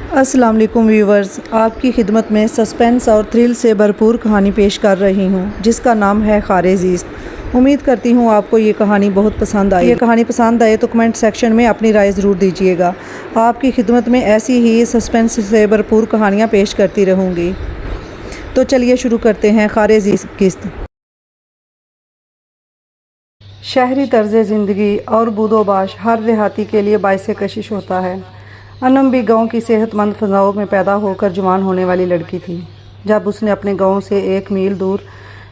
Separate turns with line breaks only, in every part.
السلام علیکم ویورز، آپ کی خدمت میں سسپینس اور تھرل سے بھرپور کہانی پیش کر رہی ہوں جس کا نام ہے خارِ زیست۔ امید کرتی ہوں آپ کو یہ کہانی بہت پسند آئے۔ یہ کہانی پسند آئے تو کمنٹ سیکشن میں اپنی رائے ضرور دیجیے گا۔ آپ کی خدمت میں ایسی ہی سسپینس سے بھرپور کہانیاں پیش کرتی رہوں گی۔ تو چلیے شروع کرتے ہیں خارِ زیست قسط۔ شہری طرز زندگی اور بود و باش ہر دیہاتی کے لیے باعث کشش ہوتا ہے۔ انم بھی گاؤں کی صحت مند فضاؤں میں پیدا ہو کر جوان ہونے والی لڑکی تھی۔ جب اس نے اپنے گاؤں سے 1 میل دور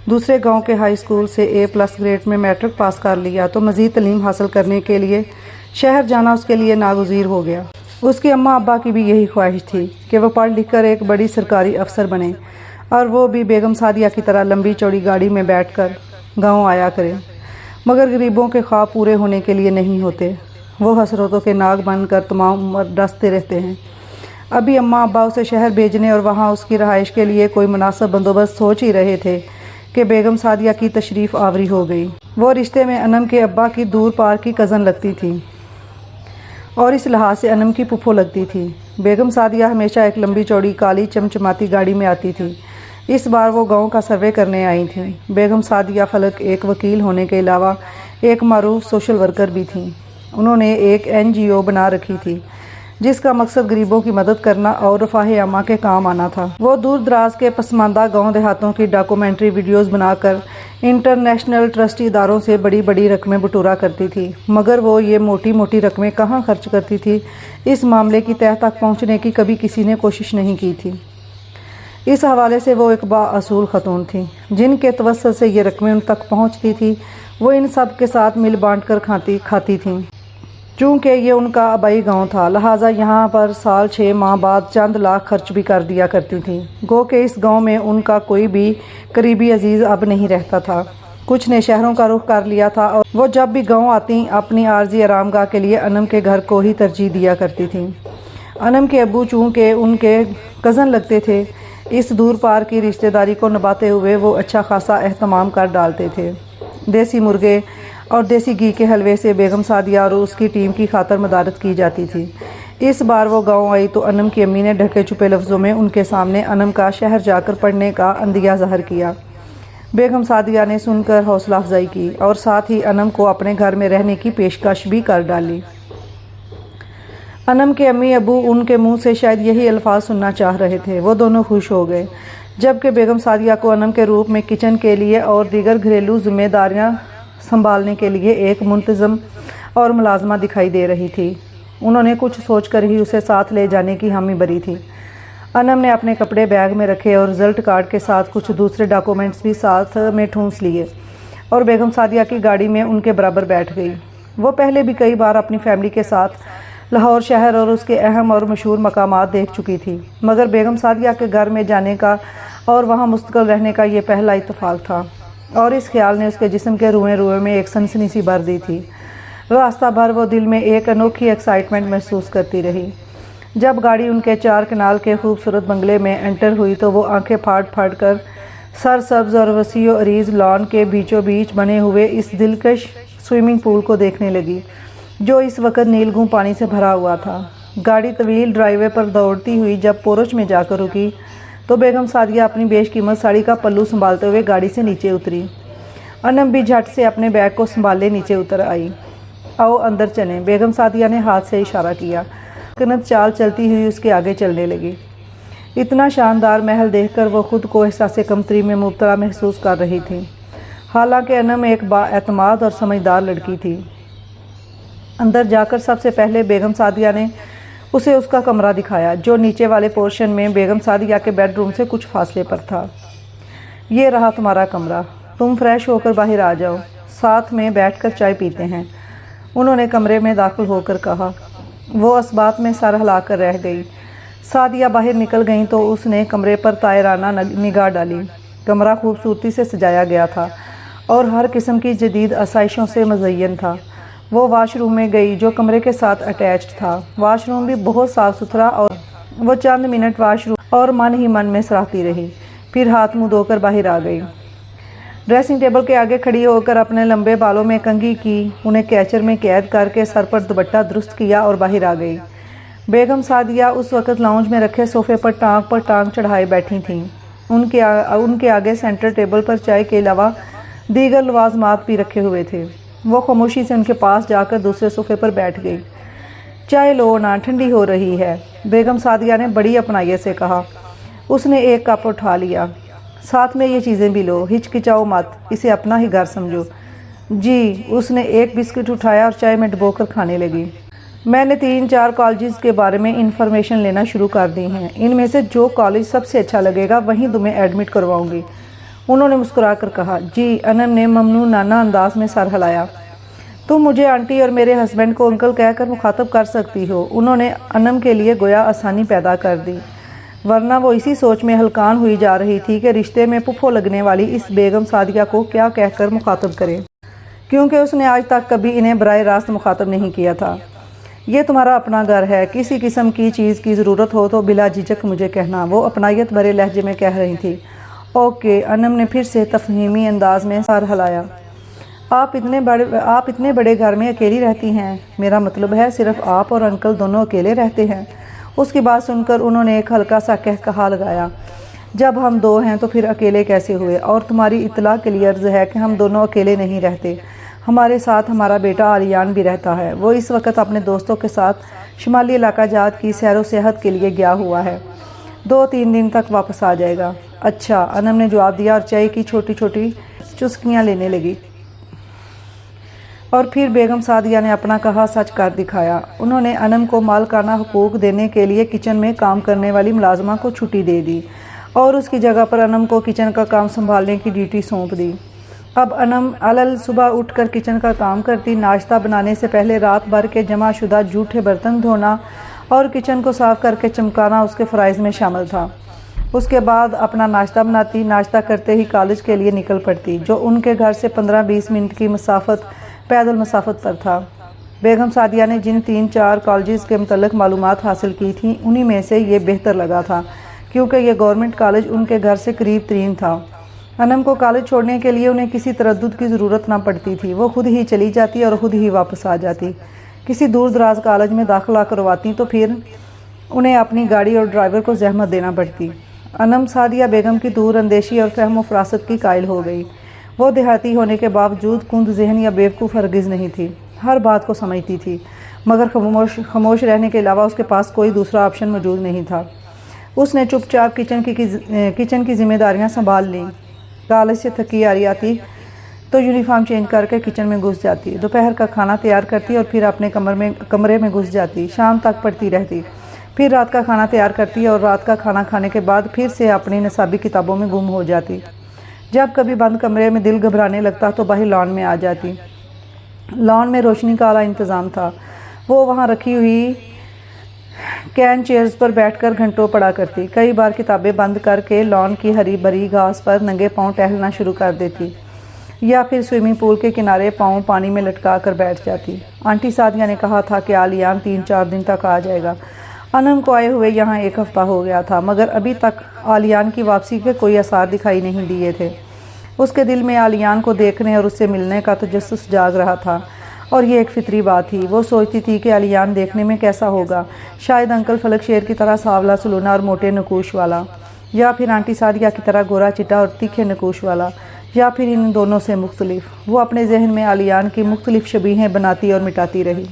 دوسرے گاؤں کے ہائی اسکول سے A+ گریڈ میں میٹرک پاس کر لیا تو مزید تعلیم حاصل کرنے کے لیے شہر جانا اس کے لیے ناگزیر ہو گیا۔ اس کی اماں ابا کی بھی یہی خواہش تھی کہ وہ پڑھ لکھ کر ایک بڑی سرکاری افسر بنے اور وہ بھی بیگم سعدیہ کی طرح لمبی چوڑی گاڑی میں بیٹھ کر گاؤں آیا کرے، مگر غریبوں کے خواب پورے ہونے کے لیے نہیں ہوتے۔ وہ حسرتوں کے ناگ بن کر تمام عمر ڈستے رہتے ہیں۔ ابھی اماں ابا اسے شہر بھیجنے اور وہاں اس کی رہائش کے لیے کوئی مناسب بندوبست سوچ ہی رہے تھے کہ بیگم سعدیہ کی تشریف آوری ہو گئی۔ وہ رشتے میں انم کے ابا کی دور پار کی کزن لگتی تھی اور اس لحاظ سے انم کی پھپھو لگتی تھی۔ بیگم سعدیہ ہمیشہ ایک لمبی چوڑی کالی چمچماتی گاڑی میں آتی تھی۔ اس بار وہ گاؤں کا سروے کرنے آئی تھیں۔ بیگم سعدیہ فلک ایک وکیل ہونے کے علاوہ ایک معروف سوشل ورکر بھی تھیں۔ انہوں نے ایک NGO بنا رکھی تھی جس کا مقصد غریبوں کی مدد کرنا اور رفاہ عامہ کے کام آنا تھا۔ وہ دور دراز کے پسماندہ گاؤں دیہاتوں کی ڈاکومنٹری ویڈیوز بنا کر انٹرنیشنل ٹرسٹ اداروں سے بڑی بڑی رقمیں بٹورا کرتی تھی، مگر وہ یہ موٹی موٹی رقمیں کہاں خرچ کرتی تھی، اس معاملے کی تہہ تک پہنچنے کی کبھی کسی نے کوشش نہیں کی تھی۔ اس حوالے سے وہ ایک بااصول خاتون تھیں۔ جن کے توسط سے یہ رقمیں ان تک پہنچتی تھی وہ ان سب کے ساتھ مل بانٹ کر کھاتی تھیں۔ چونکہ یہ ان کا آبائی گاؤں تھا، لہٰذا یہاں پر سال 6 ماہ بعد چند لاکھ خرچ بھی کر دیا کرتی تھیں۔ گو کہ اس گاؤں میں ان کا کوئی بھی قریبی عزیز اب نہیں رہتا تھا۔ کچھ نے شہروں کا رخ کر لیا تھا اور وہ جب بھی گاؤں آتی اپنی عارضی آرام گاہ کے لیے انم کے گھر کو ہی ترجیح دیا کرتی تھیں۔ انم کے ابو چونکہ ان کے کزن لگتے تھے، اس دور پار کی رشتہ داری کو نبھاتے ہوئے وہ اچھا خاصا اہتمام کر ڈالتے تھے۔ دیسی مرغے اور دیسی گھی کے حلوے سے بیگم سعدیہ اور اس کی ٹیم کی خاطر مدارت کی جاتی تھی۔ اس بار وہ گاؤں آئی تو انم کی امی نے ڈھکے چھپے لفظوں میں ان کے سامنے انم کا شہر جا کر پڑھنے کا عندیہ ظاہر کیا۔ بیگم سعدیہ نے سن کر حوصلہ افزائی کی اور ساتھ ہی انم کو اپنے گھر میں رہنے کی پیشکش بھی کر ڈالی۔ انم کے امی ابو ان کے منہ سے شاید یہی الفاظ سننا چاہ رہے تھے۔ وہ دونوں خوش ہو گئے، جبکہ بیگم سعدیہ کو انم کے روپ میں کچن کے لیے اور دیگر گھریلو ذمہ داریاں سنبھالنے کے لیے ایک منتظم اور ملازمہ دکھائی دے رہی تھی۔ انہوں نے کچھ سوچ کر ہی اسے ساتھ لے جانے کی حامی بھری تھی۔ انم نے اپنے کپڑے بیگ میں رکھے اور رزلٹ کارڈ کے ساتھ کچھ دوسرے ڈاکومنٹس بھی ساتھ میں ٹھونس لیے اور بیگم سعدیہ کی گاڑی میں ان کے برابر بیٹھ گئی۔ وہ پہلے بھی کئی بار اپنی فیملی کے ساتھ لاہور شہر اور اس کے اہم اور مشہور مقامات دیکھ چکی تھی، مگر بیگم سعدیہ کے گھر میں جانے کا اور وہاں مستقل رہنے کا یہ پہلا اتفاق تھا، اور اس خیال نے اس کے جسم کے روئیں روئیں میں ایک سنسنی سی بھر دی تھی۔ راستہ بھر وہ دل میں ایک انوکھی ایکسائٹمنٹ محسوس کرتی رہی۔ جب گاڑی ان کے 4 کنال کے خوبصورت بنگلے میں انٹر ہوئی تو وہ آنکھیں پھاڑ پھاڑ کر سرسبز اور وسیع و عریض لان کے بیچوں بیچ بنے ہوئے اس دلکش سوئمنگ پول کو دیکھنے لگی جو اس وقت نیلگوں پانی سے بھرا ہوا تھا۔ گاڑی طویل ڈرائی وے پر دوڑتی ہوئی جب پورچ میں جا کر رکی تو بیگم سعدیہ اپنی بیش قیمت ساڑی کا پلو سنبھالتے ہوئے گاڑی سے نیچے اتری۔ انم بھی جھٹ سے اپنے بیگ کو سنبھالے نیچے اتر آئی۔ آؤ اندر چلیں، بیگم سعدیہ نے ہاتھ سے اشارہ کیا۔ کنت چال چلتی ہوئی اس کے آگے چلنے لگی۔ اتنا شاندار محل دیکھ کر وہ خود کو احساس کمتری میں مبتلا محسوس کر رہی تھی۔ حالانکہ انم ایک با اعتماد اور سمجھدار لڑکی تھی۔ اندر جا کر سب سے پہلے بیگم سعدیہ نے اسے اس کا کمرہ دکھایا جو نیچے والے پورشن میں بیگم سعدیہ کے بیڈ روم سے کچھ فاصلے پر تھا۔ یہ رہا تمہارا کمرہ، تم فریش ہو کر باہر آ جاؤ، ساتھ میں بیٹھ کر چائے پیتے ہیں، انہوں نے کمرے میں داخل ہو کر کہا۔ وہ اس بات میں سر ہلا کر رہ گئی۔ سعدیہ باہر نکل گئیں تو اس نے کمرے پر طائرانہ نگاہ ڈالی۔ کمرہ خوبصورتی سے سجایا گیا تھا اور ہر قسم کی جدید آسائشوں سے مزین تھا۔ وہ واش روم میں گئی جو کمرے کے ساتھ اٹیچڈ تھا۔ واش روم بھی بہت صاف ستھرا اور وہ چند منٹ واش روم اور من ہی من میں سراہتی رہی، پھر ہاتھ منہ دھو کر باہر آ گئی۔ ڈریسنگ ٹیبل کے آگے کھڑی ہو کر اپنے لمبے بالوں میں کنگھی کی، انہیں کیچر میں قید کر کے سر پر دوپٹہ درست کیا اور باہر آ گئی۔ بیگم سعدیہ اس وقت لاؤنج میں رکھے صوفے پر ٹانگ چڑھائے بیٹھی تھیں۔ ان کے آگے سینٹر ٹیبل پر چائے کے علاوہ دیگر لوازمات بھی رکھے ہوئے تھے۔ وہ خاموشی سے ان کے پاس جا کر دوسرے صوفے پر بیٹھ گئی۔ چائے لو نا، ٹھنڈی ہو رہی ہے، بیگم سعدیہ نے بڑی اپنائیت سے کہا۔ اس نے ایک کپ اٹھا لیا۔ ساتھ میں یہ چیزیں بھی لو، ہچکچاؤ مت، اسے اپنا ہی گھر سمجھو۔ جی، اس نے ایک بسکٹ اٹھایا اور چائے میں ڈبو کر کھانے لگی۔ میں نے 3-4 کالجز کے بارے میں انفارمیشن لینا شروع کر دی ہیں، ان میں سے جو کالج سب سے اچھا لگے گا وہیں تمہیں ایڈمٹ کرواؤں گی، انہوں نے مسکرا کر کہا۔ جی، انم نے ممنونانہ انداز میں سر ہلایا۔ تم مجھے آنٹی اور میرے ہسبینڈ کو انکل کہہ کر مخاطب کر سکتی ہو، انہوں نے انم کے لیے گویا آسانی پیدا کر دی، ورنہ وہ اسی سوچ میں ہلکان ہوئی جا رہی تھی کہ رشتے میں پھپھو لگنے والی اس بیگم سعدیہ کو کیا کہہ کر مخاطب کرے، کیونکہ اس نے آج تک کبھی انہیں براہ راست مخاطب نہیں کیا تھا۔ یہ تمہارا اپنا گھر ہے، کسی قسم کی چیز کی ضرورت ہو تو بلا جھجک مجھے کہنا، وہ اپنائیت بھرے لہجے میں کہہ رہی تھی۔ اوکے، انم نے پھر سے تفہیمی انداز میں سر ہلایا۔ آپ اتنے بڑے گھر میں اکیلی رہتی ہیں؟ میرا مطلب ہے صرف آپ اور انکل دونوں اکیلے رہتے ہیں؟ اس کی بات سن کر انہوں نے ایک ہلکا سا کہا لگایا۔ جب ہم 2 ہیں تو پھر اکیلے کیسے ہوئے؟ اور تمہاری اطلاع کے لیے عرض ہے کہ ہم دونوں اکیلے نہیں رہتے، ہمارے ساتھ ہمارا بیٹا آلیان بھی رہتا ہے، وہ اس وقت اپنے دوستوں کے ساتھ شمالی علاقہ جات کی سیر و سیاحت کے لیے گیا ہوا ہے، 2-3 دن تک واپس آ جائے گا۔ اچھا، انم نے جواب دیا اور چائے کی چھوٹی چھوٹی چسکیاں لینے لگی۔ اور پھر بیگم سعدیہ نے اپنا کہا سچ کر دکھایا۔ انہوں نے انم کو مالکانہ حقوق دینے کے لیے کچن میں کام کرنے والی ملازمہ کو چھٹی دے دی اور اس کی جگہ پر انم کو کچن کا کام سنبھالنے کی ڈیوٹی سونپ دی۔ اب انم علل صبح اٹھ کر کچن کا کام کرتی، ناشتہ بنانے سے پہلے رات بھر کے جمع شدہ جھوٹے برتن دھونا اور کچن کو صاف کر کے چمکانا اس کے فرائض میں شامل تھا۔ اس کے بعد اپنا ناشتہ بناتی، ناشتہ کرتے ہی کالج کے لیے نکل پڑتی، جو ان کے گھر سے 15-20 منٹ کی پیدل مسافت پر تھا۔ بیگم سعدیہ نے جن 3-4 کالجز کے متعلق معلومات حاصل کی تھیں، انہی میں سے یہ بہتر لگا تھا، کیونکہ یہ گورنمنٹ کالج ان کے گھر سے قریب ترین تھا۔ انم کو کالج چھوڑنے کے لیے انہیں کسی تردد کی ضرورت نہ پڑتی تھی، وہ خود ہی چلی جاتی اور خود ہی واپس آ جاتی۔ کسی دور دراز کالج میں داخلہ کرواتی تو پھر انہیں اپنی گاڑی اور ڈرائیور کو زحمت دینا پڑتی۔ انم سعدیہ بیگم کی دور اندیشی اور فہم و فراست کی قائل ہو گئی۔ وہ دیہاتی ہونے کے باوجود کند ذہن یا بیوقوف ہرگز نہیں تھی، ہر بات کو سمجھتی تھی، مگر خاموش رہنے کے علاوہ اس کے پاس کوئی دوسرا آپشن موجود نہیں تھا۔ اس نے چپ چاپ کچن کی ذمہ داریاں سنبھال لیں۔ کالج سے تھکی آ رہی آتی تو یونیفارم چینج کر کے کچن میں گھس جاتی، دوپہر کا کھانا تیار کرتی اور پھر اپنے کمرے میں گھس جاتی، شام تک پڑھتی رہتی، پھر رات کا کھانا تیار کرتی اور رات کا کھانا کھانے کے بعد پھر سے اپنی نصابی کتابوں میں گم ہو جاتی۔ جب کبھی بند کمرے میں دل گھبرانے لگتا تو باہر لان میں آ جاتی۔ لان میں روشنی کا اعلیٰ انتظام تھا، وہ وہاں رکھی ہوئی کین چیئرز پر بیٹھ کر گھنٹوں پڑھا کرتی، کئی بار کتابیں بند کر کے لان کی ہری بھری گھاس پر ننگے پاؤں ٹہلنا شروع کر دیتی، یا پھر سوئمنگ پول کے کنارے پاؤں پانی میں لٹکا کر بیٹھ جاتی۔ آنٹی سعدیہ نے کہا تھا کہ آلیان 3-4 دن تک آ جائے گا۔ انم کو آئے ہوئے یہاں 1 ہفتہ ہو گیا تھا، مگر ابھی تک آلیان کی واپسی کے کوئی آثار دکھائی نہیں دیے تھے۔ اس کے دل میں آلیان کو دیکھنے اور اس سے ملنے کا تجسس جاگ رہا تھا، اور یہ ایک فطری بات تھی۔ وہ سوچتی تھی کہ آلیان دیکھنے میں کیسا ہوگا، شاید انکل فلک شیر کی طرح سانولا سلونا اور موٹے نقوش والا، یا پھر آنٹی سعدیہ کی طرح گورا چٹا اور تیکھے نقوش والا، یا پھر ان دونوں سے مختلف۔ وہ اپنے ذہن میں آلیان کی مختلف شبیہیں بناتی اور مٹاتی رہی۔